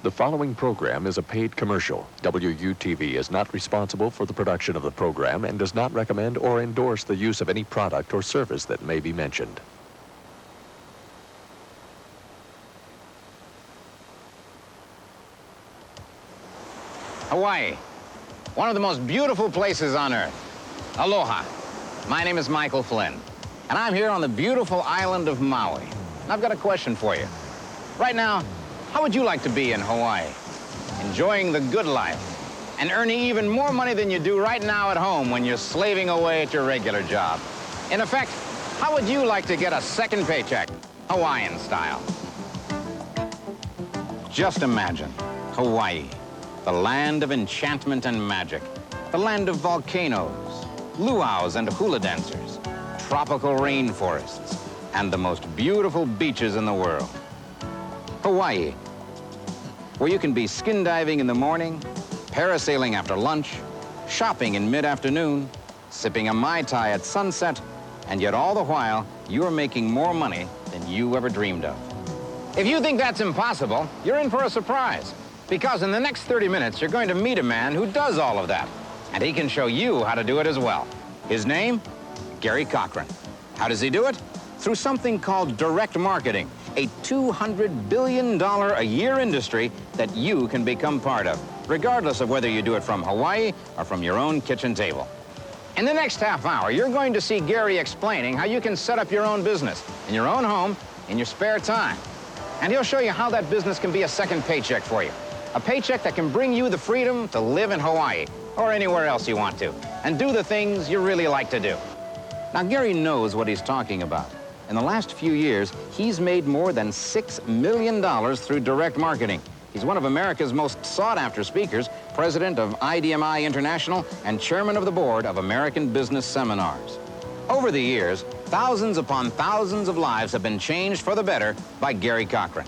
The following program is a paid commercial. WUTV is not responsible for the production of the program and does not recommend or endorse the use of any product or service that may be mentioned. Hawaii, one of the most beautiful places on Earth. Aloha. My name is Michael Flynn, and I'm here on the beautiful island of Maui. And I've got a question for you. Right now, how would you like to be in Hawaii? Enjoying the good life and earning even more money than you do right now at home when you're slaving away at your regular job. In effect, how would you like to get a second paycheck, Hawaiian style? Just imagine Hawaii, the land of enchantment and magic, the land of volcanoes, luau's and hula dancers, tropical rainforests, and the most beautiful beaches in the world. Hawaii, where you can be skin diving in the morning, parasailing after lunch, shopping in mid-afternoon, sipping a Mai Tai at sunset, and yet all the while, you're making more money than you ever dreamed of. If you think that's impossible, you're in for a surprise. Because in the next 30 minutes, you're going to meet a man who does all of that. And he can show you how to do it as well. His name? Gary Cochran. How does he do it? Through something called direct marketing, a $200 billion a year industry that you can become part of, regardless of whether you do it from Hawaii or from your own kitchen table. In the next half hour, you're going to see Gary explaining how you can set up your own business in your own home in your spare time. And he'll show you how that business can be a second paycheck for you. A paycheck that can bring you the freedom to live in Hawaii or anywhere else you want to and do the things you really like to do. Now, Gary knows what he's talking about. In the last few years, he's made more than $6 million through direct marketing. He's one of America's most sought-after speakers, president of IDMI International and chairman of the board of American Business Seminars. Over the years, thousands upon thousands of lives have been changed for the better by Gary Cochran.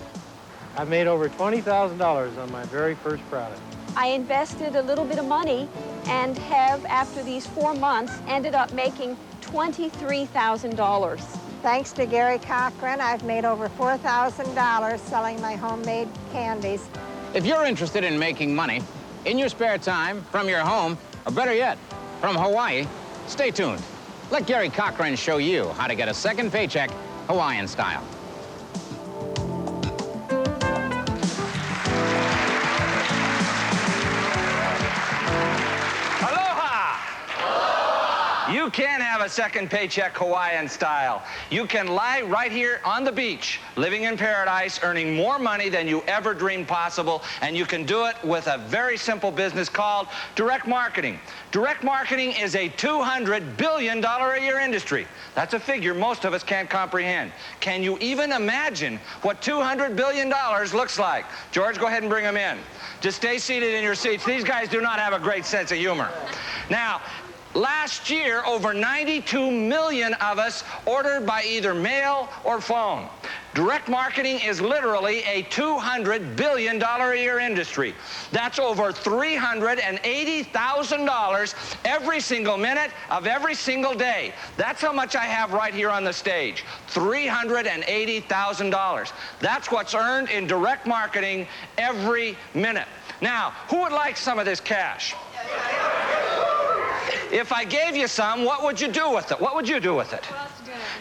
I've made over $20,000 on my very first product. I invested a little bit of money and have, after these 4 months, ended up making $23,000. Thanks to Gary Cochran, I've made over $4,000 selling my homemade candies. If you're interested in making money in your spare time, from your home, or better yet, from Hawaii, stay tuned. Let Gary Cochran show you how to get a second paycheck Hawaiian style. You can have a second paycheck Hawaiian style. You can lie right here on the beach, living in paradise, earning more money than you ever dreamed possible, and you can do it with a very simple business called direct marketing. Direct marketing is a $200 billion a year industry. That's a figure most of us can't comprehend. Can you even imagine what $200 billion looks like? George, go ahead and bring them in. Just stay seated in your seats. These guys do not have a great sense of humor. Now, last year, over 92 million of us ordered by either mail or phone. Direct marketing is literally a $200 billion a year industry. That's over $380,000 every single minute of every single day. That's how much I have right here on the stage, $380,000. That's what's earned in direct marketing every minute. Now, who would like some of this cash? If I gave you some, what would you do with it? What would you do with it?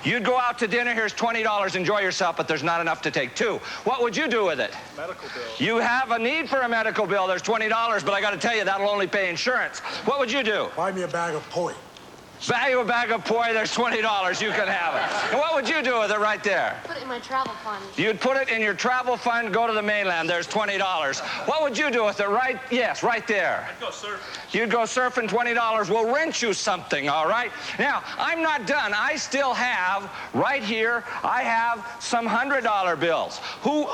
You'd go out to dinner. Here's $20. Enjoy yourself, but there's not enough to take two. What would you do with it? Medical bill. You have a need for a medical bill. There's $20, but I got to tell you, that'll only pay insurance. What would you do? Buy me a bag of poi. Buy you a bag of poi. There's $20. You can have it. And what would you do with it right there? Put it in my travel fund. You'd put it in your travel fund, go to the mainland. There's $20. What would you do with it? Right? Yes, right there. I'd go surfing. You'd go surfing, $20. We'll rent you something, all right? Now, I'm not done. I still have, right here, I have some $100 bills. Who?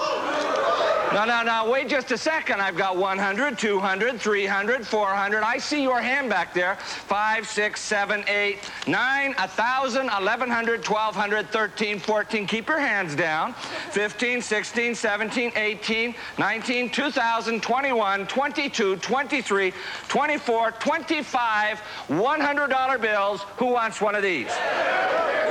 No, wait just a second. I've got 100, 200, 300, 400. I see your hand back there. 5, 6, 7, 8, 9, 1,000, 1,100, 1,200, 13, 14. Keep your hands down. 15, 16, 17, 18, 19, 2,000, 21, 22, 23, 24, 25, $100 bills. Who wants one of these?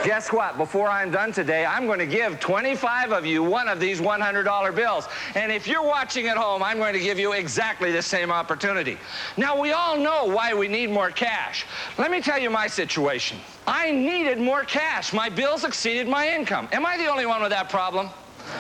Guess what? Before I'm done today, I'm going to give 25 of you one of these $100 bills. And if you're watching at home, I'm going to give you exactly the same opportunity. Now, we all know why we need more cash. Let me tell you my situation. I needed more cash. My bills exceeded my income. Am I the only one with that problem?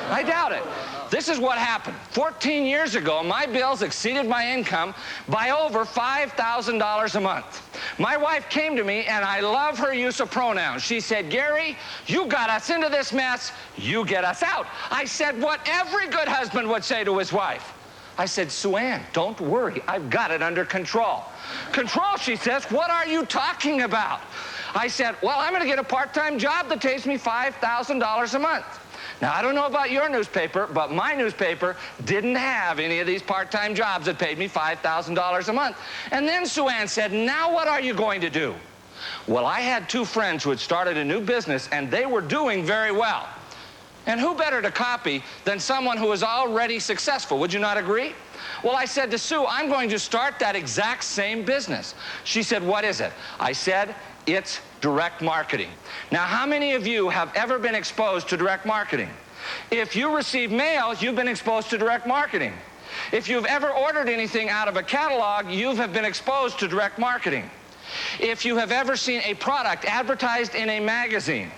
I doubt it. This is what happened. 14 years ago, my bills exceeded my income by over $5,000 a month. My wife came to me, and I love her use of pronouns. She said, Gary, you got us into this mess, you get us out. I said what every good husband would say to his wife. I said, Sue Ann, don't worry, I've got it under control. Control, she says, what are you talking about? I said, well, I'm going to get a part-time job that pays me $5,000 a month. Now, I don't know about your newspaper, but my newspaper didn't have any of these part-time jobs that paid me $5,000 a month. And then Sue Ann said, now what are you going to do? Well, I had two friends who had started a new business, and they were doing very well. And who better to copy than someone who is already successful? Would you not agree? Well, I said to Sue, I'm going to start that exact same business. She said, what is it? I said, it's direct marketing. Now, how many of you have ever been exposed to direct marketing? If you receive mail, you've been exposed to direct marketing. If you've ever ordered anything out of a catalog, you have been exposed to direct marketing. If you have ever seen a product advertised in a magazine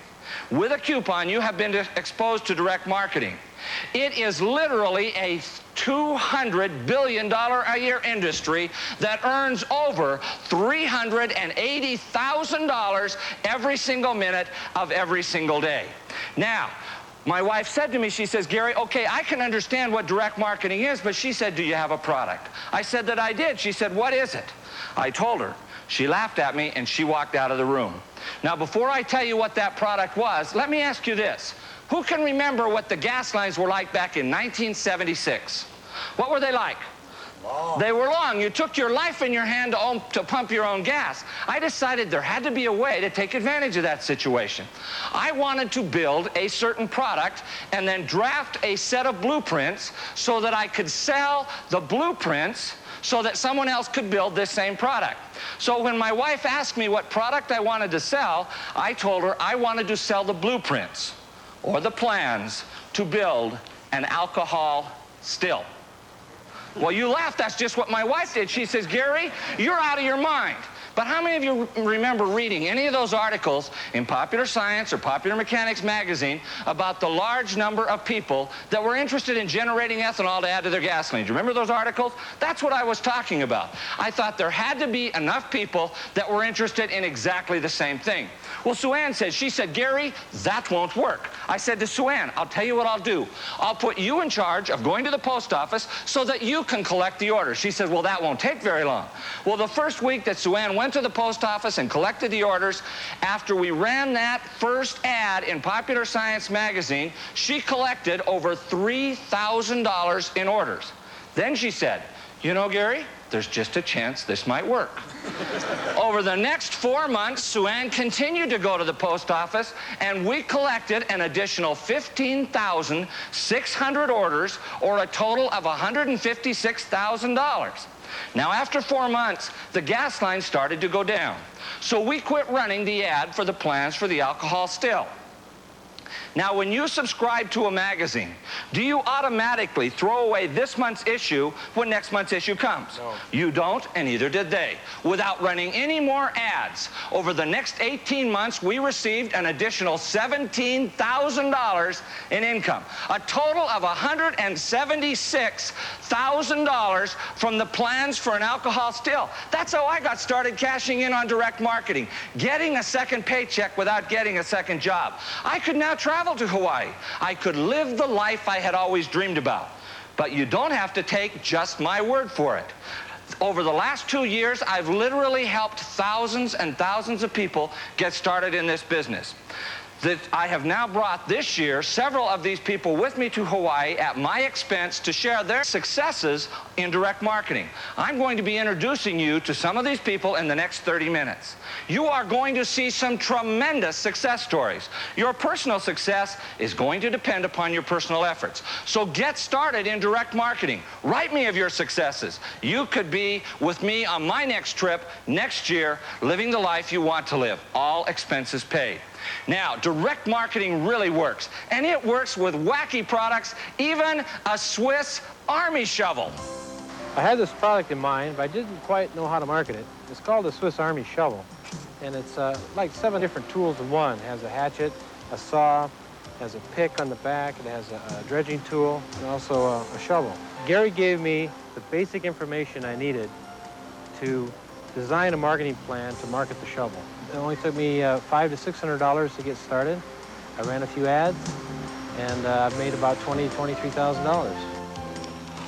with a coupon, you have been exposed to direct marketing. It is literally a $200 billion a year industry that earns over $380,000 every single minute of every single day. Now, my wife said to me, she says, Gary, okay, I can understand what direct marketing is, but she said, do you have a product? I said that I did. She said, what is it? I told her. She laughed at me, and she walked out of the room. Now, before I tell you what that product was, let me ask you this. Who can remember what the gas lines were like back in 1976? What were they like? Long. They were long. You took your life in your hand to pump your own gas. I decided there had to be a way to take advantage of that situation. I wanted to build a certain product and then draft a set of blueprints so that I could sell the blueprints so that someone else could build this same product. So when my wife asked me what product I wanted to sell, I told her I wanted to sell the blueprints or the plans to build an alcohol still. Well, you laugh. That's just what my wife did. She says, Gary, you're out of your mind. But how many of you remember reading any of those articles in Popular Science or Popular Mechanics magazine about the large number of people that were interested in generating ethanol to add to their gasoline? Do you remember those articles? That's what I was talking about. I thought there had to be enough people that were interested in exactly the same thing. Well, Sue Ann said, she said, Gary, that won't work. I said to Sue Ann, I'll tell you what I'll do. I'll put you in charge of going to the post office so that you can collect the orders. She said, well, that won't take very long. Well, the first week that Sue Ann went to the post office and collected the orders, after we ran that first ad in Popular Science magazine, she collected over $3,000 in orders. Then she said, you know, Gary, there's just a chance this might work. Over the next 4 months, Sue Ann continued to go to the post office, and we collected an additional 15,600 orders, or a total of $156,000. Now, after 4 months, the gas line started to go down. So we quit running the ad for the plans for the alcohol still. Now, when you subscribe to a magazine, do you automatically throw away this month's issue when next month's issue comes? No. You don't, and neither did they. Without running any more ads, over the next 18 months, we received an additional $17,000 in income. A total of $176,000 from the plans for an alcohol still. That's how I got started cashing in on direct marketing, getting a second paycheck without getting a second job. I could now travel to Hawaii. I could live the life I had always dreamed about. But you don't have to take just my word for it. Over the last 2 years, I've literally helped thousands and thousands of people get started in this business. That I have now brought this year several of these people with me to Hawaii at my expense to share their successes in direct marketing. I'm going to be introducing you to some of these people in the next 30 minutes. You are going to see some tremendous success stories. Your personal success is going to depend upon your personal efforts. So get started in direct marketing. Write me of your successes. You could be with me on my next trip next year, living the life you want to live, all expenses paid. Now, direct marketing really works, and it works with wacky products, even a Swiss Army shovel. I had this product in mind, but I didn't quite know how to market it. It's called the Swiss Army shovel, and it's like 7 different tools in one. It has a hatchet, a saw, has a pick on the back, it has a dredging tool, and also a shovel. Gary gave me the basic information I needed to design a marketing plan to market the shovel. It only took me $500 to $600 to get started. I ran a few ads, and I've made about $23,000.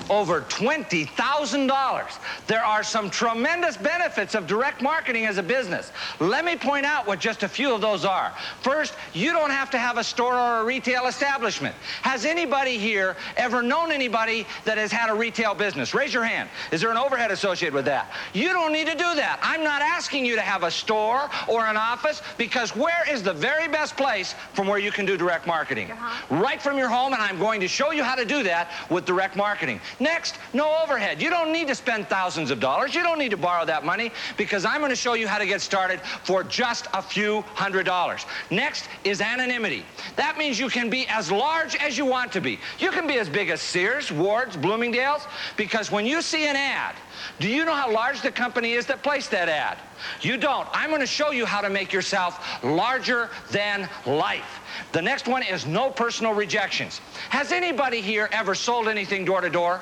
Over $20,000. There are some tremendous benefits of direct marketing as a business. Let me point out what just a few of those are. First, you don't have to have a store or a retail establishment. Has anybody here ever known anybody that has had a retail business? Raise your hand. Is there an overhead associated with that? You don't need to do that. I'm not asking you to have a store or an office, because where is the very best place from where you can do direct marketing? Right from your home, and I'm going to show you how to do that with direct marketing. Next, no overhead. You don't need to spend thousands of dollars. You don't need to borrow that money, because I'm going to show you how to get started for just a few $100s. Next is anonymity. That means you can be as large as you want to be. You can be as big as Sears, Ward's, Bloomingdale's, because when you see an ad, do you know how large the company is that placed that ad? You don't. I'm going to show you how to make yourself larger than life. The next one is no personal rejections. Has anybody here ever sold anything door to door?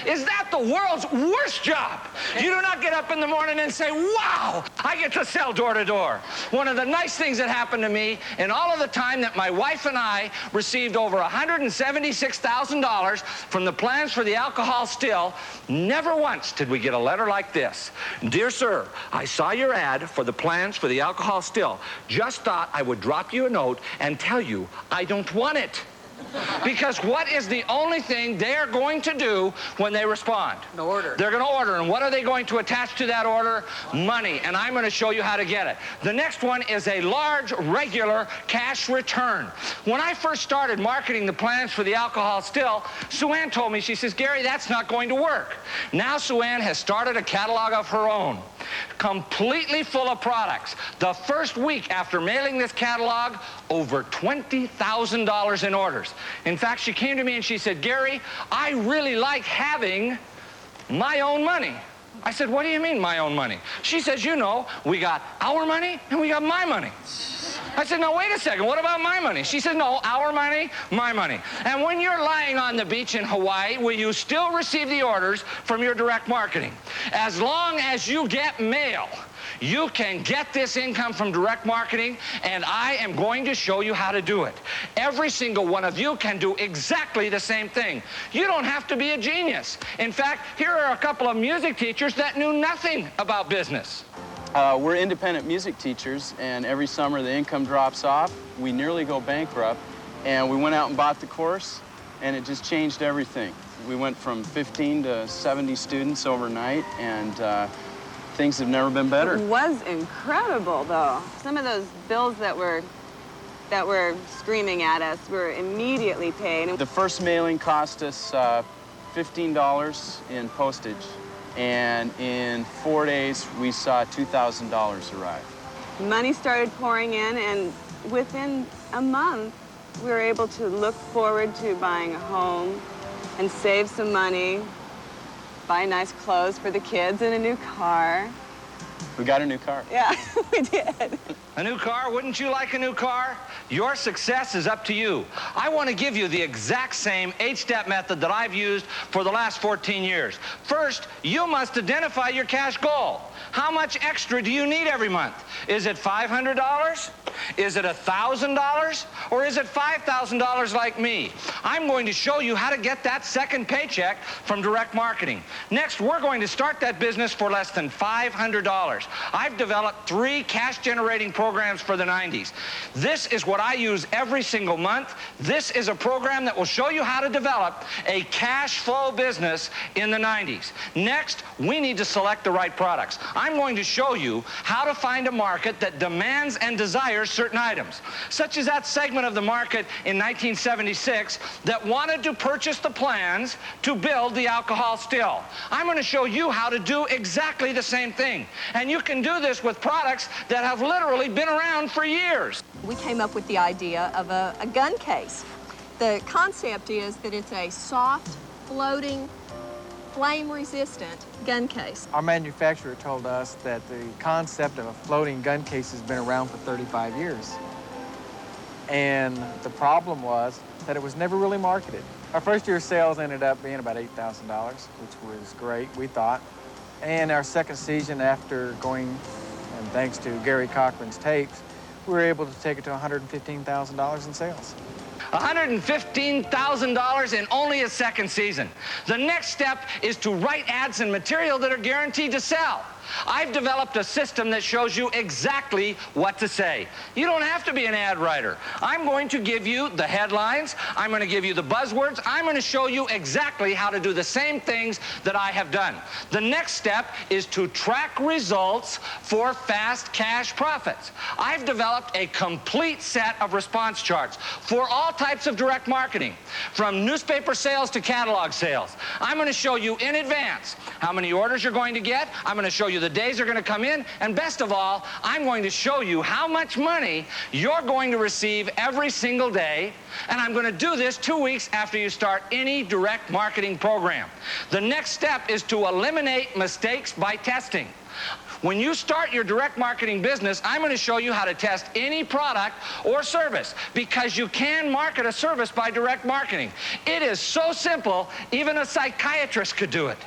Is that the world's worst job? You do not get up in the morning and say, wow, I get to sell door to door. One of the nice things that happened to me in all of the time that my wife and I received over $176,000 from the plans for the alcohol still, never once did we get a letter like this. Dear sir, I saw your ad for the plans for the alcohol still. Just thought I would drop you a note and tell you I don't want it. Because what is the only thing they're going to do when they respond? The order. They're going to order. And what are they going to attach to that order? Money. And I'm going to show you how to get it. The next one is a large, regular cash return. When I first started marketing the plans for the alcohol still, Sue Ann told me, she says, Gary, that's not going to work. Now Sue Ann has started a catalog of her own, completely full of products. The first week after mailing this catalog, over $20,000 in orders. In fact, she came to me and she said, Gary, I really like having my own money. I said, what do you mean, my own money? She says, you know, we got our money and we got my money. I said, no, wait a second, what about my money? She said, no, our money, my money. And when you're lying on the beach in Hawaii, will you still receive the orders from your direct marketing? As long as you get mail, you can get this income from direct marketing, and I am going to show you how to do it. Every single one of you can do exactly the same thing. You don't have to be a genius. In fact, here are a couple of music teachers that knew nothing about business. We're independent music teachers, and every summer the income drops off. We nearly go bankrupt, and we went out and bought the course, and it just changed everything. We went from 15 to 70 students overnight, and things have never been better. It was incredible, though. Some of those bills that were screaming at us were immediately paid. The first mailing cost us $15 in postage, and in 4 days we saw $2,000 arrive. Money started pouring in, and within a month we were able to look forward to buying a home and save some money, buy nice clothes for the kids and a new car. We got a new car. Yeah, we did. A new car? Wouldn't you like a new car? Your success is up to you. I want to give you the exact same 8-step method that I've used for the last 14 years. First, you must identify your cash goal. How much extra do you need every month? Is it $500? Is it $1,000? Or is it $5,000 like me? I'm going to show you how to get that second paycheck from direct marketing. Next, we're going to start that business for less than $500. I've developed 3 cash-generating programs for the 90s. This is what I use every single month. This is a program that will show you how to develop a cash flow business in the 90s. Next, we need to select the right products. I'm going to show you how to find a market that demands and desires certain items, such as that segment of the market in 1976 that wanted to purchase the plans to build the alcohol still. I'm going to show you how to do exactly the same thing. And And you can do this with products that have literally been around for years. We came up with the idea of a gun case. The concept is that it's a soft, floating, flame-resistant gun case. Our manufacturer told us that the concept of a floating gun case has been around for 35 years. And the problem was that it was never really marketed. Our first year sales ended up being about $8,000, which was great, we thought. And our second season after going, and thanks to Gary Cochran's tapes, we were able to take it to $115,000 in sales. $115,000 in only a second season. The next step is to write ads and material that are guaranteed to sell. I've developed a system that shows you exactly what to say. You don't have to be an ad writer. I'm going to give you the headlines. I'm going to give you the buzzwords. I'm going to show you exactly how to do the same things that I have done. The next step is to track results for fast cash profits. I've developed a complete set of response charts for all types of direct marketing, from newspaper sales to catalog sales. I'm going to show you in advance how many orders you're going to get. I'm going to show you the days are going to come in, and best of all, I'm going to show you how much money you're going to receive every single day, and I'm going to do this 2 weeks after you start any direct marketing program. The next step is to eliminate mistakes by testing. When you start your direct marketing business, I'm going to show you how to test any product or service, because you can market a service by direct marketing. It is so simple, even a psychiatrist could do it.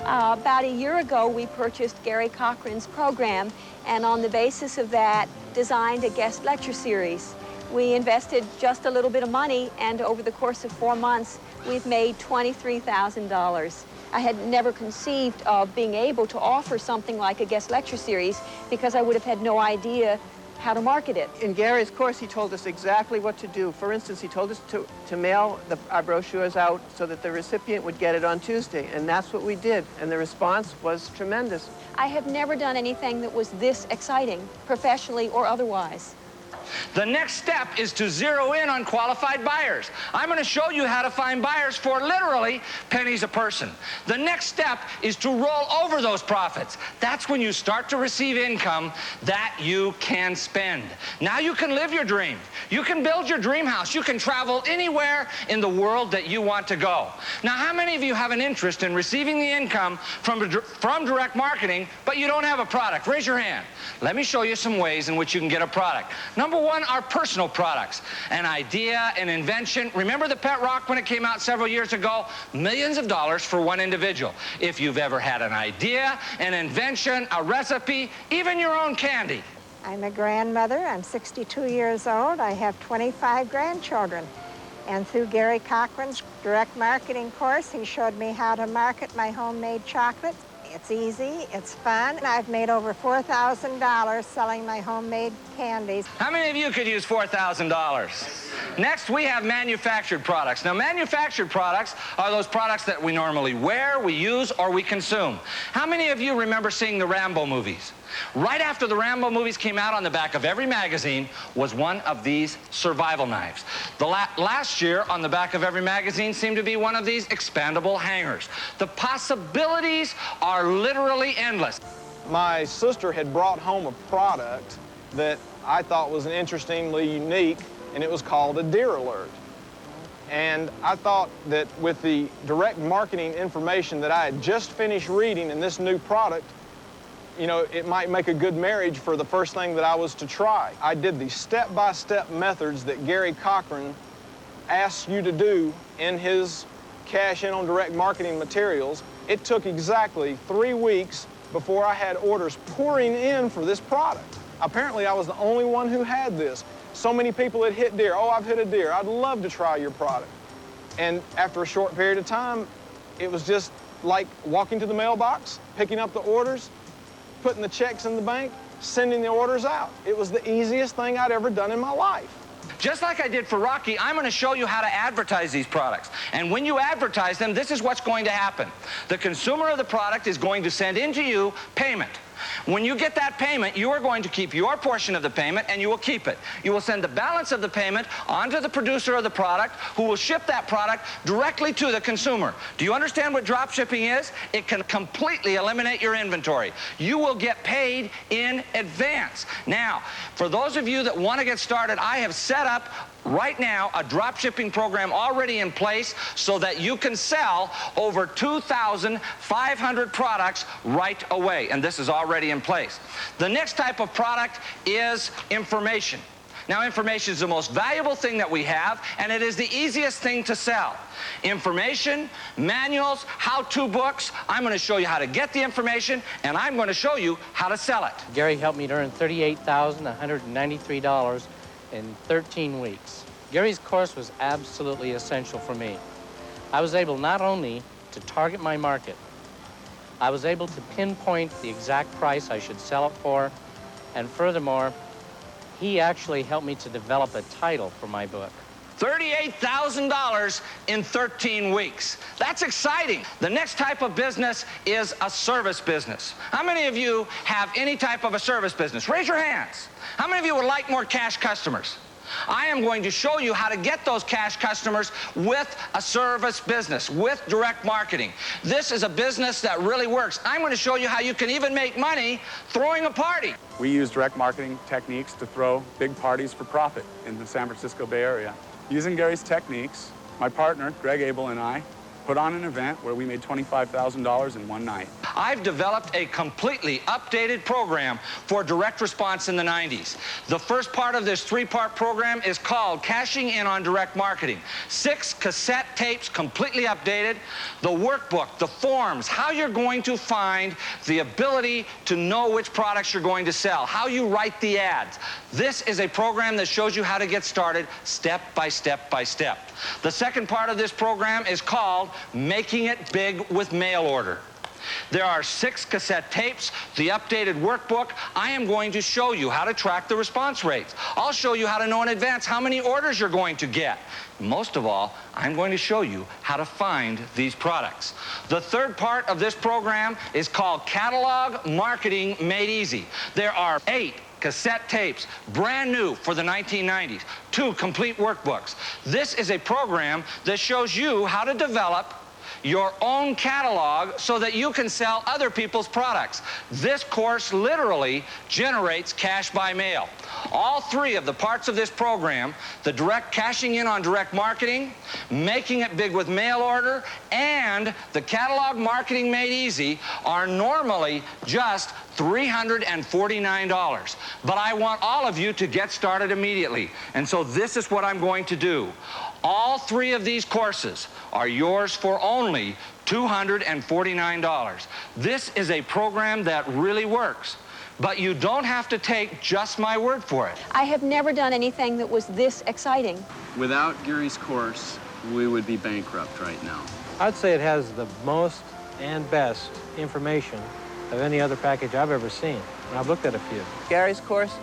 About a year ago, we purchased Gary Cochran's program, and on the basis of that, designed a guest lecture series. We invested just a little bit of money, and over the course of 4 months, we've made $23,000. I had never conceived of being able to offer something like a guest lecture series because I would have had no idea how to market it. In Gary's course, he told us exactly what to do. For instance, he told us to mail our brochures out so that the recipient would get it on Tuesday, and that's what we did, and the response was tremendous. I have never done anything that was this exciting, professionally or otherwise. The next step is to zero in on qualified buyers. I'm going to show you how to find buyers for literally pennies a person. The next step is to roll over those profits. That's when you start to receive income that you can spend. Now you can live your dream. You can build your dream house. You can travel anywhere in the world that you want to go. Now, how many of you have an interest in receiving the income from direct marketing, but you don't have a product? Raise your hand. Let me show you some ways in which you can get a product. Number one are personal products. An idea, an invention. Remember the pet rock when it came out several years ago? Millions of dollars for one individual. If you've ever had an idea, an invention, a recipe, even your own candy. I'm a grandmother. I'm 62 years old. I have 25 grandchildren. And through Gary Cochran's direct marketing course, he showed me how to market my homemade chocolate. It's easy, it's fun. I've made over $4,000 selling my homemade candies. How many of you could use $4,000? Next, we have manufactured products. Now, manufactured products are those products that we normally wear, we use, or we consume. How many of you remember seeing the Rambo movies? Right after the Rambo movies came out, on the back of every magazine was one of these survival knives. Last year, on the back of every magazine seemed to be one of these expandable hangers. The possibilities are literally endless. My sister had brought home a product that I thought was interestingly unique, and it was called a deer alert. And I thought that with the direct marketing information that I had just finished reading in this new product, you know, it might make a good marriage for the first thing that I was to try. I did the step-by-step methods that Gary Cochran asks you to do in his Cash In on Direct Marketing materials. It took exactly 3 weeks before I had orders pouring in for this product. Apparently, I was the only one who had this. So many people had hit deer. Oh, I've hit a deer. I'd love to try your product. And after a short period of time, it was just like walking to the mailbox, picking up the orders, putting the checks in the bank, sending the orders out. It was the easiest thing I'd ever done in my life. Just like I did for Rocky, I'm going to show you how to advertise these products. And when you advertise them, this is what's going to happen. The consumer of the product is going to send in to you payment. When you get that payment, you are going to keep your portion of the payment, and you will keep it. You will send the balance of the payment onto the producer of the product, who will ship that product directly to the consumer. Do you understand what drop shipping is? It can completely eliminate your inventory. You will get paid in advance. Now, for those of you that want to get started, I have set up right now a drop shipping program already in place so that you can sell over 2,500 products right away, and this is already in place. The next type of product is information. Now, information is the most valuable thing that we have, and it is the easiest thing to sell. Information, manuals, how-to books. I'm going to show you how to get the information, and I'm going to show you how to sell it. Gary helped me to earn $38,193 in 13 weeks. Gary's course was absolutely essential for me. I was able not only to target my market, I was able to pinpoint the exact price I should sell it for, and furthermore, he actually helped me to develop a title for my book. $38,000 in 13 weeks. That's exciting. The next type of business is a service business. How many of you have any type of a service business? Raise your hands. How many of you would like more cash customers? I am going to show you how to get those cash customers with a service business, with direct marketing. This is a business that really works. I'm going to show you how you can even make money throwing a party. We use direct marketing techniques to throw big parties for profit in the San Francisco Bay Area. Using Gary's techniques, my partner, Greg Abel, and I put on an event where we made $25,000 in one night. I've developed a completely updated program for direct response in the 90s. The first part of this three-part program is called Cashing In on Direct Marketing. 6 cassette tapes completely updated, the workbook, the forms, how you're going to find the ability to know which products you're going to sell, how you write the ads. This is a program that shows you how to get started step by step by step. The second part of this program is called Making It Big with Mail Order. There are 6 cassette tapes, the updated workbook. I am going to show you how to track the response rates. I'll show you how to know in advance how many orders you're going to get. Most of all, I'm going to show you how to find these products. The third part of this program is called Catalog Marketing Made Easy. There are 8 cassette tapes, brand new for the 1990s, 2 complete workbooks. This is a program that shows you how to develop your own catalog so that you can sell other people's products. This course literally generates cash by mail. All 3 of the parts of this program, the direct cashing in on direct marketing, making it big with mail order, and the catalog marketing made easy, are normally just $349. But I want all of you to get started immediately. And so this is what I'm going to do. All 3 of these courses are yours for only $249. This is a program that really works. But you don't have to take just my word for it. I have never done anything that was this exciting. Without Gary's course, we would be bankrupt right now. I'd say it has the most and best information of any other package I've ever seen. And I've looked at a few. Gary's course,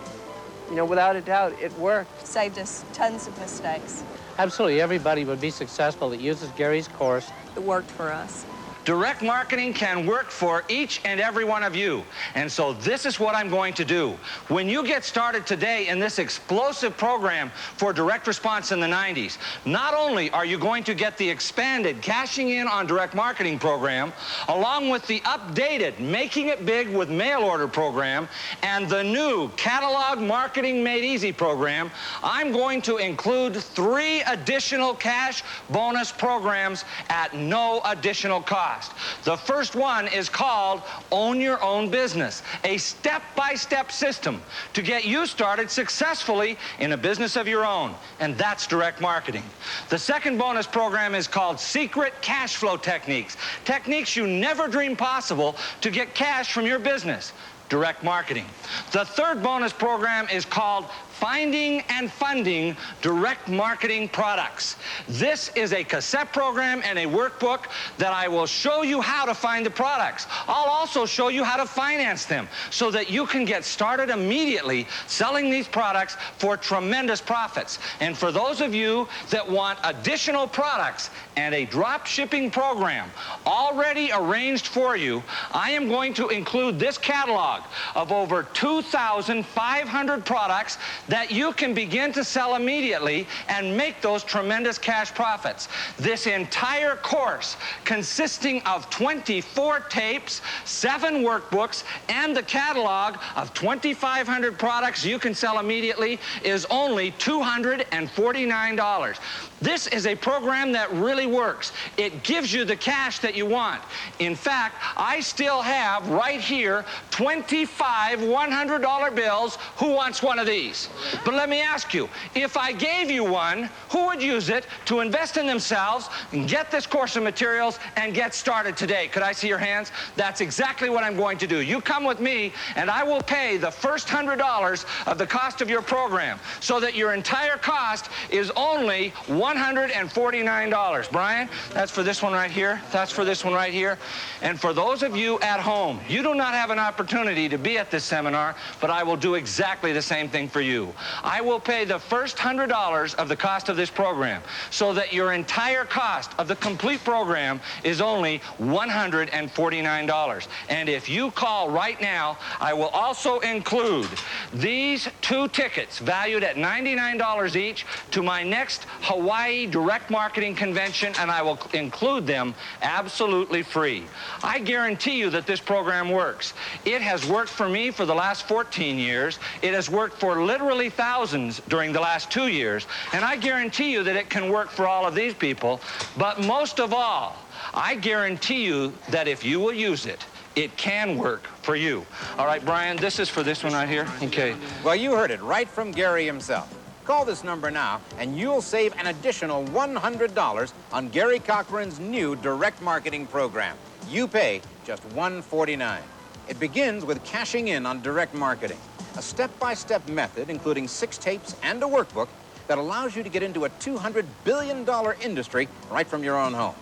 you know, without a doubt, it worked. Saved us tons of mistakes. Absolutely everybody would be successful that uses Gary's course. It worked for us. Direct marketing can work for each and every one of you. And so this is what I'm going to do. When you get started today in this explosive program for direct response in the 90s, not only are you going to get the expanded Cashing In on Direct Marketing program, along with the updated Making It Big with Mail Order program, and the new Catalog Marketing Made Easy program, I'm going to include 3 additional cash bonus programs at no additional cost. The first one is called Own Your Own Business, a step-by-step system to get you started successfully in a business of your own, and that's direct marketing. The second bonus program is called Secret Cash Flow Techniques, techniques you never dreamed possible to get cash from your business. Direct marketing. The third bonus program is called Finding and Funding Direct Marketing Products. This is a cassette program and a workbook that I will show you how to find the products. I'll also show you how to finance them so that you can get started immediately selling these products for tremendous profits. And for those of you that want additional products and a drop shipping program already arranged for you, I am going to include this catalog of over 2,500 products that you can begin to sell immediately and make those tremendous cash profits. This entire course, consisting of 24 tapes, 7 workbooks, and the catalog of 2,500 products you can sell immediately, is only $249. This is a program that really works. It gives you the cash that you want. In fact, I still have right here 25 $100 bills. Who wants one of these? But let me ask you, if I gave you one, who would use it to invest in themselves and get this course of materials and get started today? Could I see your hands? That's exactly what I'm going to do. You come with me and I will pay the first $100 of the cost of your program so that your entire cost is only $149. Brian, that's for this one right here. That's for this one right here. And for those of you at home, you do not have an opportunity to be at this seminar, but I will do exactly the same thing for you. I will pay the first $100 of the cost of this program so that your entire cost of the complete program is only $149. And if you call right now, I will also include these 2 tickets valued at $99 each to my next Hawaii Direct Marketing Convention, and I will include them absolutely free. I guarantee you that this program works. It has worked for me for the last 14 years. It has worked for literally thousands during the last 2 years, and I guarantee you that it can work for all of these people. But most of all, I guarantee you that if you will use it, it can work for you. All right, Brian, this is for this one right here. Okay. Well, you heard it right from Gary himself. Call this number now, and you'll save an additional $100 on Gary Cochran's new direct marketing program. You pay just $149. It begins with cashing in on direct marketing, a step-by-step method including 6 tapes and a workbook that allows you to get into a $200 billion industry right from your own home.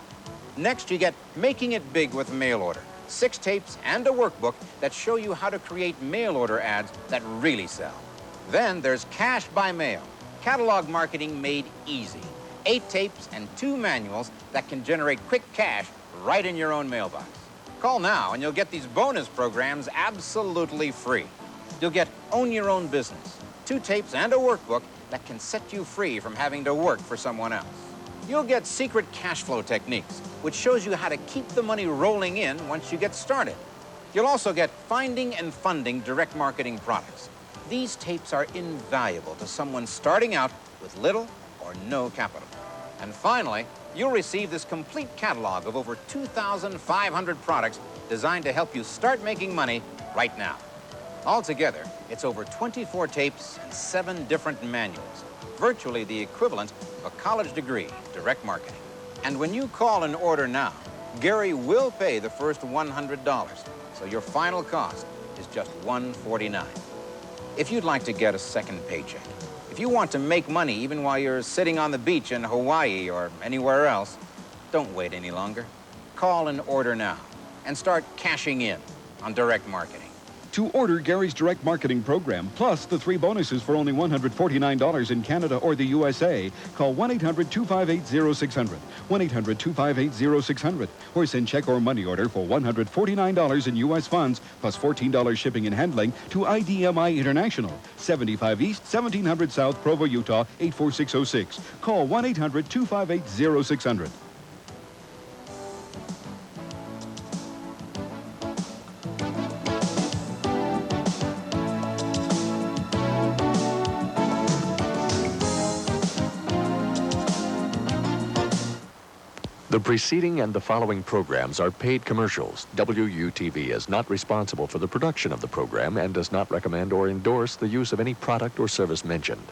Next, you get Making It Big with Mail Order, 6 tapes and a workbook that show you how to create mail order ads that really sell. Then there's Cash by Mail, catalog marketing made easy. 8 tapes and 2 manuals that can generate quick cash right in your own mailbox. Call now and you'll get these bonus programs absolutely free. You'll get Own Your Own Business, 2 tapes and a workbook that can set you free from having to work for someone else. You'll get Secret Cash Flow Techniques, which shows you how to keep the money rolling in once you get started. You'll also get Finding and Funding Direct Marketing Products. These tapes are invaluable to someone starting out with little or no capital. And finally, you'll receive this complete catalog of over 2,500 products designed to help you start making money right now. Altogether, it's over 24 tapes and 7 different manuals, virtually the equivalent of a college degree in direct marketing. And when you call and order now, Gary will pay the first $100, so your final cost is just $149. If you'd like to get a second paycheck, if you want to make money even while you're sitting on the beach in Hawaii or anywhere else, don't wait any longer. Call and order now and start cashing in on direct marketing. To order Gary's direct marketing program, plus the 3 bonuses for only $149 in Canada or the USA, call 1-800-258-0600, 1-800-258-0600, or send check or money order for $149 in U.S. funds, plus $14 shipping and handling to IDMI International, 75 East, 1700 South, Provo, Utah, 84606. Call 1-800-258-0600. The preceding and the following programs are paid commercials. WUTV is not responsible for the production of the program and does not recommend or endorse the use of any product or service mentioned.